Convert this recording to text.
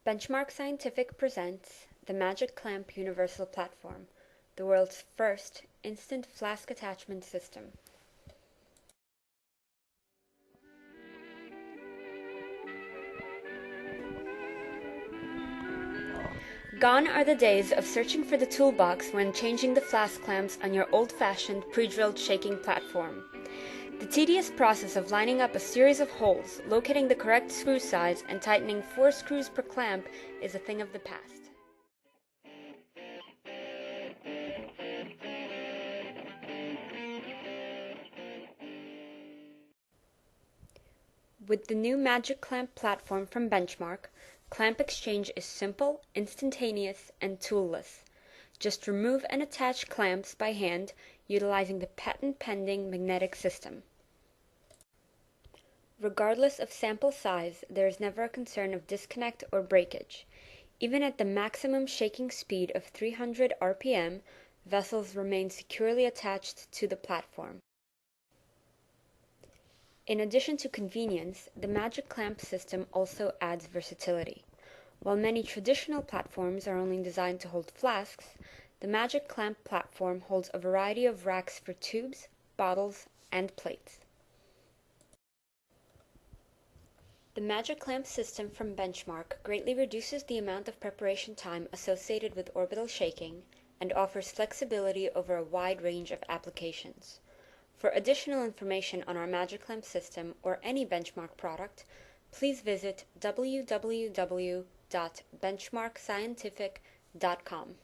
Benchmark Scientific presents the Magic Clamp Universal Platform, the world's first instant flask attachment system. Gone are the days of searching for the toolbox when changing the flask clamps on your old-fashioned pre-drilled shaking platform. The tedious process of lining up a series of holes, locating the correct screw size, and tightening 4 screws per clamp is a thing of the past. With the new Magic Clamp platform from Benchmark, clamp exchange is simple, instantaneous, and toolless. Just remove and attach clamps by hand utilizing the patent-pending magnetic system. Regardless of sample size, there is never a concern of disconnect or breakage. Even at the maximum shaking speed of 300 RPM, vessels remain securely attached to the platform. In addition to convenience, the Magic Clamp system also adds versatility. While many traditional platforms are only designed to hold flasks, the Magic Clamp platform holds a variety of racks for tubes, bottles, and plates. The Magic Clamp system from Benchmark greatly reduces the amount of preparation time associated with orbital shaking and offers flexibility over a wide range of applications. For additional information on our Magic Clamp system or any Benchmark product, please visit www.benchmarkscientific.com.